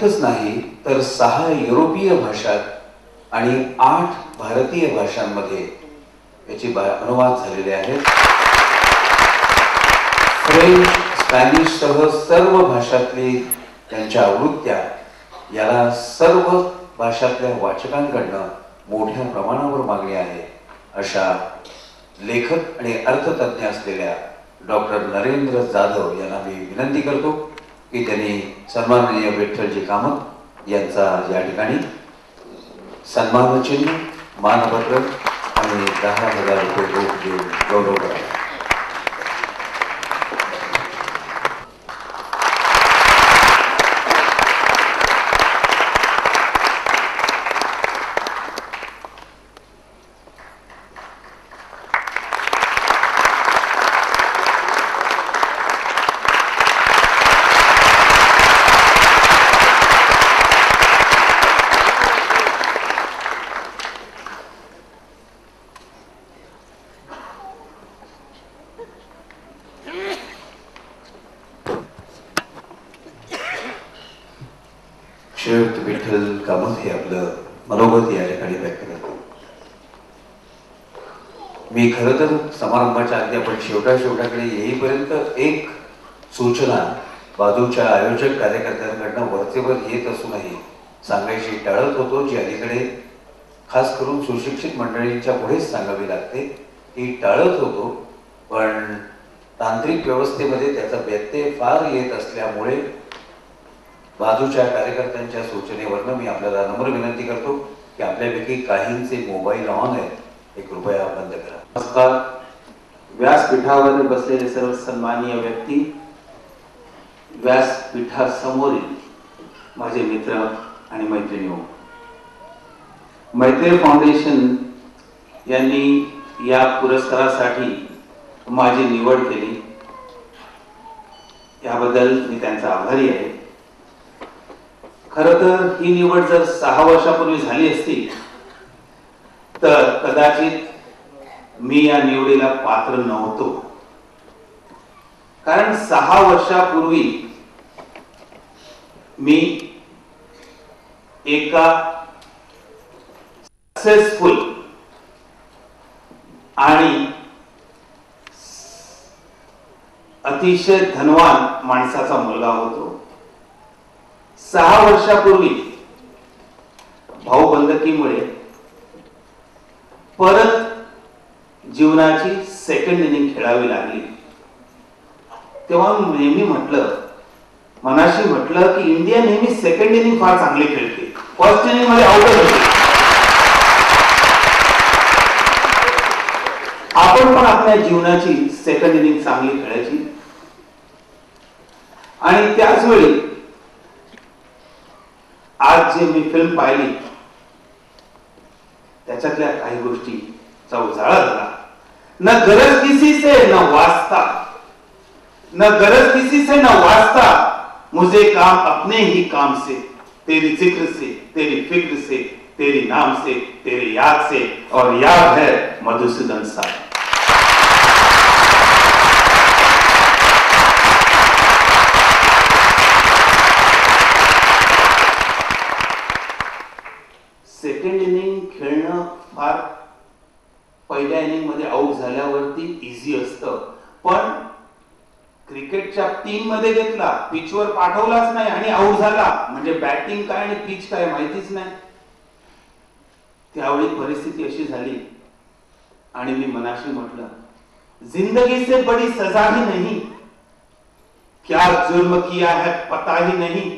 एकच नाही तर 6 युरोपीय भाषा आणि 8 भारतीय भाषांमध्ये याची अनुवाद झालेले आहेत. फ्रेंच, स्पॅनिश सह सर्व भाषातली त्यांच्या आवृत्त्या याला सर्व भाषातल्या वाचकांकडनं मोठ्या प्रमाणावर मागणी आहे. अशा लेखक आणि अर्थतज्ञ असलेल्या डॉक्टर नरेंद्र जाधव यांना मी विनंती करतो की त्यांनी सन्माननीय विठ्ठलजी कामत यांचा या ठिकाणी सन्मानचिन्ह, मानपत्र आणि 10,000 रुपये रोख देऊन गौरव करावा. श्रीयुत विठ्ठल कामत हे आपलं मनोगत या ठिकाणी व्यक्त करतो. मी खरं तर समारंभाच्या अगदी आपण शेवटाकडे येईपर्यंत एक सूचना बाजूच्या आयोजक कार्यकर्त्यांकडनं वरचेवर येत असूनही सांगायची टाळत होतो, जी अलीकडे खास करून सुशिक्षित मंडळींच्या पुढेच सांगावी लागते, ती टाळत होतो. पण तांत्रिक व्यवस्थेमध्ये त्याचा व्यत्यय फार येत असल्यामुळे बाजूच्या कार्यकर्त्यांच्या सूचनेवरनं मी आपल्याला नम्र विनंती करतो की आपल्यापैकी काहींचे मोबाईल ऑन आहेत, हे कृपया बंद करा. नमस्कार. व्यासपीठावर बसलेले सर्व सन्माननीय व्यक्ती, व्यासपीठासमोरील माझे मित्र आणि मैत्रिणी, मैत्री फाउंडेशन यांनी या पुरस्कारासाठी माझी निवड केली, याबद्दल मी त्यांचा आभारी आहे. खरं तर ही निवड जर 6 वर्षापूर्वी झाली असती तर कदाचित मी या निवडीला पात्र नव्हतो. कारण 6 वर्षापूर्वी मी एका सक्सेसफुल आणि अतिशय धनवान माणसाचा मुलगा होतो. 6 वर्षापूर्वी भाऊबंदकीमुळे परत जीवनाची सेकंड इनिंग खेळावी लागली. तेव्हा नेहमी मनाशी म्हटलं की इंडिया नेहमी सेकंड इनिंग फार चांगली खेळते, फर्स्ट इनिंग मध्ये आउट होते. आपण पण आपल्या जीवनाची सेकंड इनिंग चांगली खेळायची. आणि त्याच वेळी आज जे मी फिल्म पाहिली त्याच्यातल्या काही गोष्टीचा उजाळा झाला. न गरज किसी से न वास्ता, न गरज किसी से न वास्ता, मुझे काम अपने ही काम से, तेरी जिक्र से, तेरी फिक्र से, तेरी नाम से, तेरे याद से, और याद है मधुसूदन साहब. सेकंड इनिंग खेळणं फार पहिल्या इनिंग मध्ये आउट झाल्यावरती इझी असतं, पण क्रिकेटच्या टीम मध्ये घेतला, पिचवर पाठवलाच नाही आणि आउट झाला म्हणजे बॅटिंग काय आणि पिच काय माहितीच नाही. त्यावेळी परिस्थिती अशी झाली आणि मी मनाशी म्हटलं, जिंदगी से बड़ी सजा ही नहीं, क्या जुर्म किया है पता ही नहीं,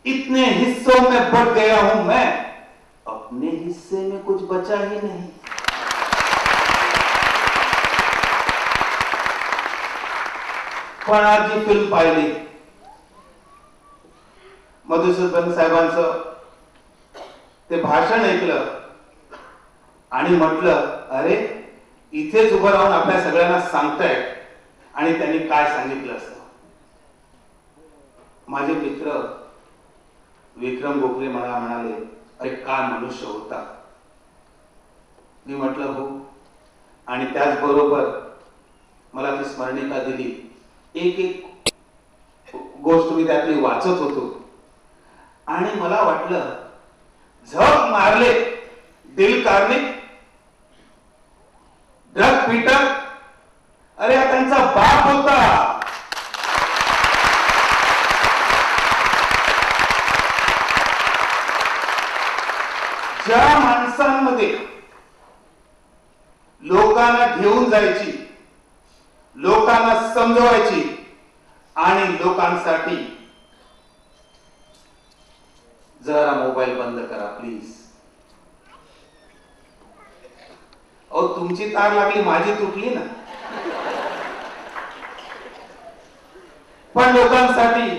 इतने हिस्सों में बट गया हूं मैं, अपने हिस्से में कुछ बचा ही नहीं. पण आज जी फिल्म पाहिली, मधुसूदन साहेबांचं ते भाषण ऐकलं आणि म्हटलं, अरे इथेच उभं राहून आपल्या सगळ्यांना सांगतायत आणि त्यांनी काय सांगितलं असतं. माझे मित्र विक्रम गोखले मला म्हणाले, अरे काय मनुष्य होता. मी म्हटलं हो. आणि त्याचबरोबर मला ती स्मरणिका दिली. एक एक गोष्ट मी त्यातली वाचत होतो आणि मला वाटलं झक मारले दिल कार्निक, ड्रग पीटर, अरे हा त्यांचा बाप होता. ज्या माणसांमध्ये लोकांना घेऊन जायची, लोकांना समजवायची आणि लोकांसाठी, जरा मोबाईल बंद करा प्लीज. अहो तुमची तार लागली, माझी तुटली ना. पण लोकांसाठी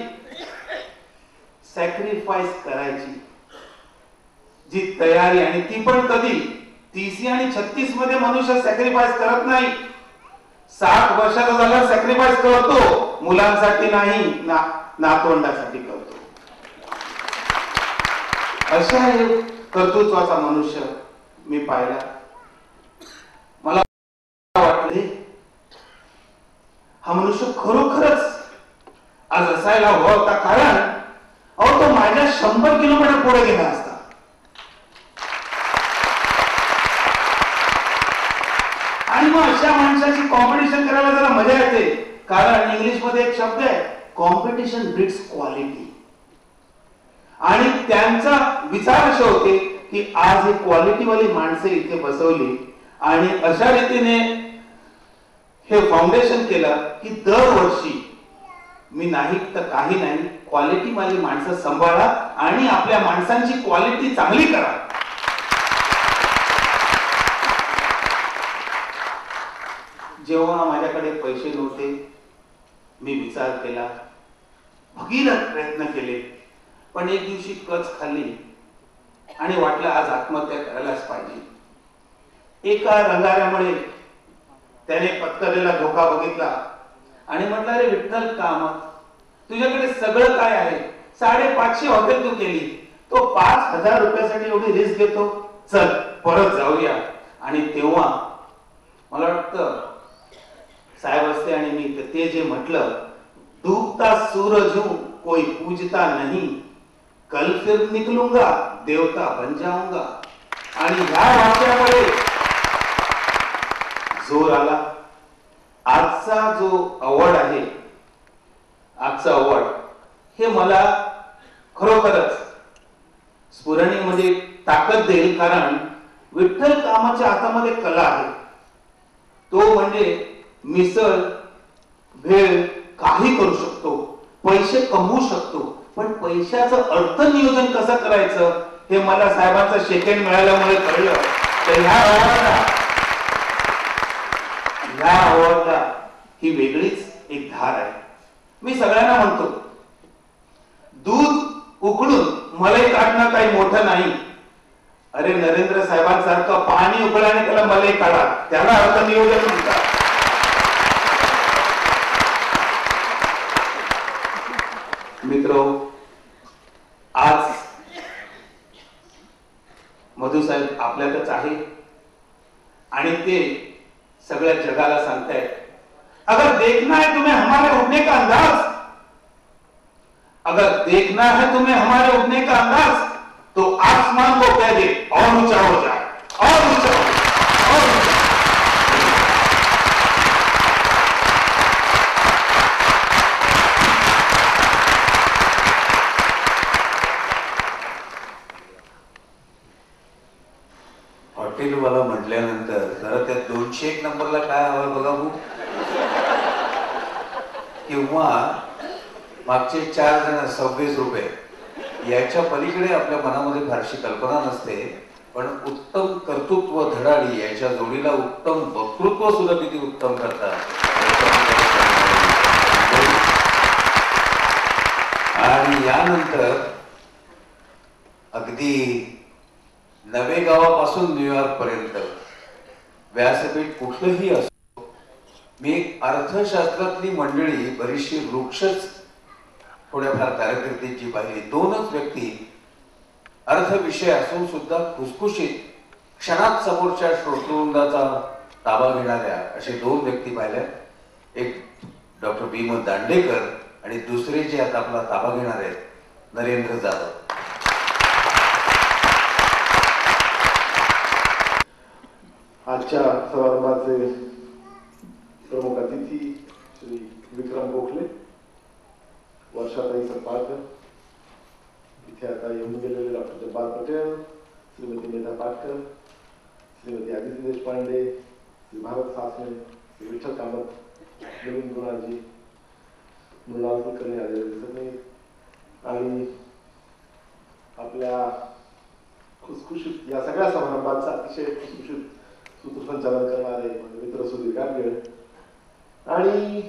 सॅक्रिफाईस करायची जी तयारी, आणि ती पण कधी 30 आणि 36 मध्ये मनुष्य सॅक्रिफाईस करत नाही. 60 वर्षाचा झाला सॅक्रिफाईस करतो, मुलांसाठी नाही, नातवंडासाठी करतो. अशा कर्तृत्वाचा मनुष्य मी पाहिला. मला वाटले हा मनुष्य खरोखरच आज असायला हवा होता, कारण अहो तो माझ्या 100 किलोमीटर पुढे गेला असता. आणि मग अशा माणसाची कॉम्पिटिशन करायला जरा मजा येते, कारण इंग्लिश मध्ये एक शब्द आहे, कॉम्पिटिशन ब्रीड्स क्वालिटी. आणि त्यांचा विचार असे होते की आज ही क्वालिटी वाली माणसे इथे बसवली आणि अशा रीतीने हे फाउंडेशन केलं की दरवर्षी मी नाही तर काही नाही, क्वालिटी वाली माणसं सांभाळा आणि आपल्या माणसांची क्वालिटी चांगली करा. जेव्हा माझ्याकडे पैसे नव्हते, मी विचार केला, भगीरथ प्रयत्न केले, पण एक दिवशी कच खाल्ली आणि वाटलं आज आत्महत्या करायलाच पाहिजे. एका रंगाऱ्यामुळे त्याने पत्करलेला धोका बघितला आणि म्हटलं, अरे विठ्ठल कामत, तुझ्याकडे सगळं काय आहे, 550 हॉटेल तू केली, तो 5000 रुपयासाठी एवढी रिस्क घेतो, चल परत जाऊया. आणि तेव्हा मला वाटतं साहेब असते आणि मी ते जे म्हटलं, डूबता सूरज हूं कोई पूजता नहीं, कल फिर निकलूंगा देवता बन जाऊंगा. आणि ह्या वाक्यामुळे जोर आला. आजचा जो अवॉर्ड आहे, आजचा अवॉर्ड हे मला खरोखरच स्फुरणीमध्ये ताकद देईल, कारण विठ्ठल कामाच्या हातामध्ये कला आहे. तो म्हणजे मिसळ भेळ काही करू शकतो, पैसे कमवू शकतो, पण पैशाचं अर्थ नियोजन कसं करायचं हे मला साहेबांचं सेकंड मिळाल्यामुळे कळलं. तर ह्या अवॉर्डला ही वेगळीच एक धार आहे. मी सगळ्यांना म्हणतो, दूध उकळून मलाई काढणं काही मोठं नाही. अरे नरेंद्र साहेबांसारखं पाणी उकळल्याने त्याला मलाई काढा, त्याला अर्थ नियोजन म्हणतात. मित्रो, आज मधु साहेब आपल्यातच आहे आणि ते सगळ्या जगाला सांगतायत, अगर देखना है तुम्हें हमारे उठने का अंदाज, अगर देखना है तुम्हें हमारे उठने का अंदाज, तो आसमान को कह दे और ऊंचा हो जाए, और ऊंचा हो जाए, और ऊंचा. हॉटेलवाला म्हटल्यानंतर जरा त्या 201 नंबरला काय हवं बघा भाऊ. किंवा मागचे 4 जण 26 रुपये, याच्या पलीकडे आपल्या मनामध्ये फारशी कल्पना नसते. पण उत्तम कर्तृत्व धडाडी याच्या जोडीला उत्तम वक्तृत्व सुद्धा किती उत्तम करतात. आणि यानंतर अगदी नवे गावापासून न्यूयॉर्क पर्यंत व्यासपीठ कुठलंही असो, मी अर्थशास्त्रातली मंडळी बरीचशी वृक्षच थोड्याफार कारकिर्दीची पाहिली. 2च व्यक्ती अर्थविषय असून सुद्धा खुसखुशीत क्षणात समोरच्या श्रोतृवृंदाचा ताबा घेणाऱ्या असे 2 व्यक्ती पाहिल्या. एक डॉक्टर भीम दांडेकर आणि दुसरे जे आता आपला ताबा घेणार आहेत नरेंद्र जाधव. आजच्या समारंभाचे प्रमुख अतिथी श्री विक्रम गोखले, वर्षाताई सत्पाळकर, इथे आता येऊन गेलेले डॉक्टर जब्बार पटेल, श्रीमती मेधा पाटकर, श्रीमती आदिती देशपांडे, श्री भारत सासने, श्री विठ्ठल कामत, नवीन गुणाजी, मृणाल कुलकर्णी आलेले दिसत नाही, आणि आपल्या खुसखुशीत या सगळ्या समारंभाचा अतिशय खुसखुशीत सूत्रसंचालन करणारे मित्र सुधीर गाडगीळ आणि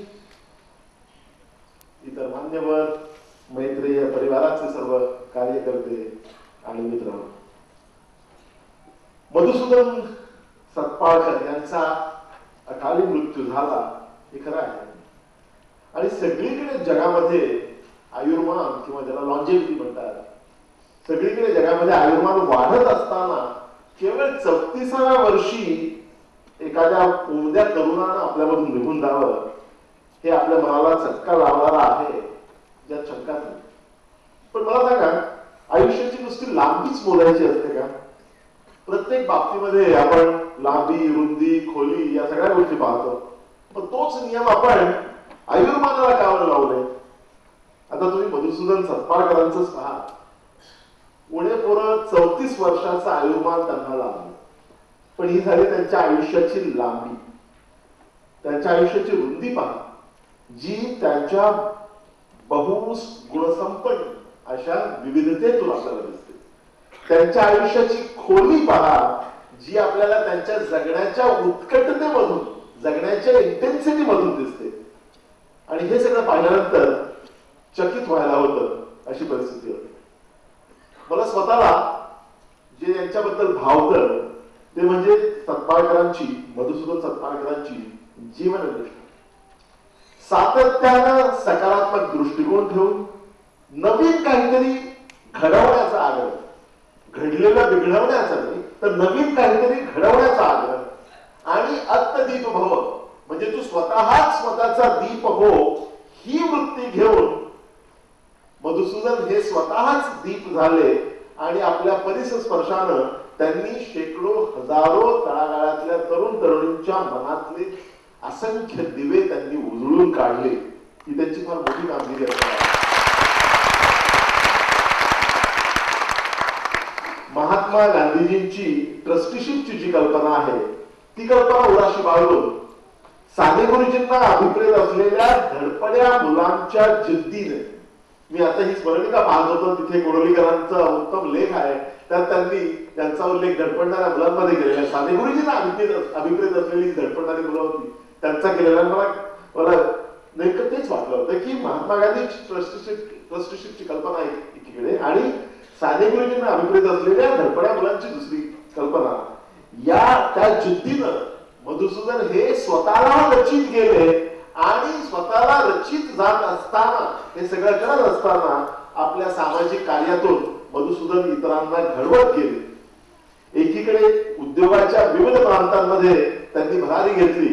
इतर मान्यवर, मैत्रीय परिवाराचे सर्व कार्यकर्ते आणि मित्र. मधुसूदन सत्पाळकर यांचा अकाली मृत्यू झाला हे खरं आहे, आणि सगळीकडे जगामध्ये आयुर्मान किंवा ज्याला लॉन्जेव्हिटी म्हणतात, सगळीकडे जगामध्ये आयुर्मान वाढत असताना केवळ 34व्या वर्षी एखाद्या उमद्या तरुणानं आपल्यामधून निघून जावं हे आपल्या मनाला चटका लावणारा आहे, ज्यात शंकाच नाही. पण मला सांगा, आयुष्याची नुसती लांबीच मोजायची असते का? प्रत्येक बाबतीमध्ये आपण लांबी, रुंदी, खोली या सगळ्या गोष्टी पाहतो, पण तोच नियम आपण आयुर्मानाला का लावले? आता तुम्ही मधुसूदन सत्पाळकरांचंच पहा. पुणे पोरं 34 वर्षाचं आयुर्मान त्यांना लाभलं, पण ही झाली त्यांच्या आयुष्याची लांबी. त्यांच्या आयुष्याची रुंदी पहा, जी त्यांच्या गुणसंपन्न अशा विविधतेतून आपल्याला दिसते. त्यांच्या आयुष्याची खोली पहा, जी आपल्याला त्यांच्या जगण्याच्या उत्कटतेमधून, जगण्याच्या इंटेन्सिटी मधून दिसते. आणि हे सगळं पाहिल्यानंतर चकित व्हायला होतं, अशी परिस्थिती होती. मला स्वतःला जे यांच्याबद्दल भावतं ते म्हणजे सत्पाळकरांची, मधुसूदन सत्पाळकरांची जीवनदृष्टी. सातत्यानं सकारात्मक दृष्टिकोन ठेवून नवीन काहीतरी घडवण्याचा आग्रह, घडलेलं बिघडवण्याचा नाही तर नवीन काहीतरी घडवण्याचा आग्रह, आणि अत्तदीप भव म्हणजे तू स्वतःच स्वतःचा दीप हो, ही वृत्ती घेऊन मधुसूदन हे स्वतःच दीप झाले. आणि आपल्या परिसस्पर्शानं त्यांनी शेकडो हजारो तळागाळातल्या तरुण तरुणींच्या मनातले असंख्य दिवे त्यांनी उजळून काढले. ही त्यांची फार मोठी कामगिरी असते. महात्मा गांधीजींची ट्रस्टीशिपची जी कल्पना आहे ती कल्पना उराशी बाळगून साने गुरुजींना अभिप्रेत असलेल्या धडपड्या मुलांच्या जिद्दीने, मी आता ही स्मरणिका पाहत होतो, तिथे कोडोलीकरांचा उत्तम लेख आहे, त्यात त्यांनी त्यांचा उल्लेख धडपडणाऱ्या मुलांमध्ये केलेला. साने गुरुजींना अभिप्रेत असलेली धडपडणारी मुलं होती त्यांचा केलेला. मला नेमकं तेच वाटलं होतं की महात्मा गांधी ट्रस्टीशिपची कल्पना एकीकडे आणि साने गुरुजींना अभिप्रेत असलेल्या धडपड्या मुलांची दुसरी कल्पना, या त्या जिद्दीनं मधुसूदन हे स्वतःला रचित गेले. आणि स्वतःला रचित जात असताना, हे सगळं करत असताना आपल्या सामाजिक कार्यातून मधुसूदन इतरांना घडवत गेले. एकीकडे उद्योगाच्या विविध प्रांतांमध्ये त्यांनी भरारी घेतली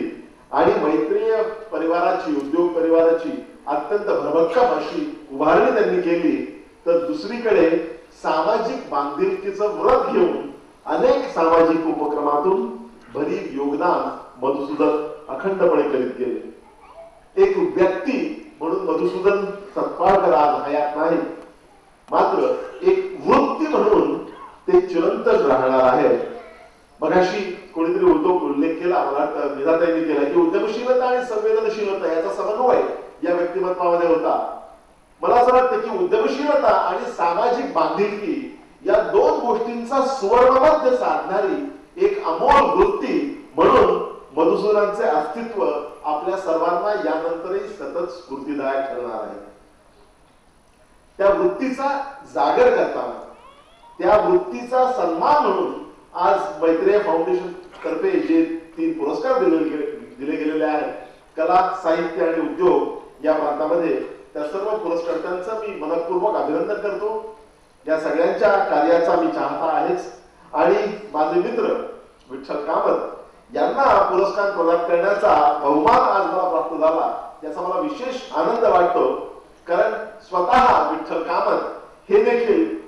आणि मैत्रीय परिवाराची, उद्योग परिवाराची अत्यंत भरभक्कम अशी उभारणी त्यांनी केली, तर दुसरीकडे सामाजिक बांधिलकीचं व्रत घेऊन अनेक सामाजिक उपक्रमातून भरीव योगदान मधुसूदन अखंडपणे करीत गेले. एक व्यक्ती म्हणून मधुसूदन सत्पाळकर आज हयात नाही, मात्र एक वृत्ती म्हणून ते चिरंतन राहणार आहे. मगाशी कोणीतरी उल्लेख केला, मला वाटतं मेधाताईंनी केला, की उद्यमशीलता आणि संवेदनशीलता याचा समन्वय या व्यक्तिमत्वामध्ये होता. मला असं वाटतं की उद्यमशीलता आणि सामाजिक बांधिलकी या दोन गोष्टींचा सुवर्णमध्य साधणारी एक अमोल वृत्ती म्हणून मधुसूदनांचे अस्तित्व आपल्या सर्वांना यानंतरही सतत स्फूर्तिदायक ठरणार आहे. त्या वृत्तीचा जागर करताना, त्या वृत्तीचा सन्मान म्हणून आज मैत्रेय फाउंडेशन तर्फे जे 3 पुरस्कार दिले गेलेले आहेत, कला, साहित्य आणि उद्योग या प्रांतामध्ये, त्या सर्व पुरस्कर्त्यांचं मी मनपूर्वक अभिनंदन करतो. या सगळ्यांच्या कार्याचा मी चाहता आहेच. आणि माझे मित्र विठ्ठल कामत यांना पुरस्कार प्रदान करण्याचा बहुमान आज मला प्राप्त झाला, याचा मला विशेष आनंद वाटतो. कारण स्वतः विठ्ठल कामत हे देखील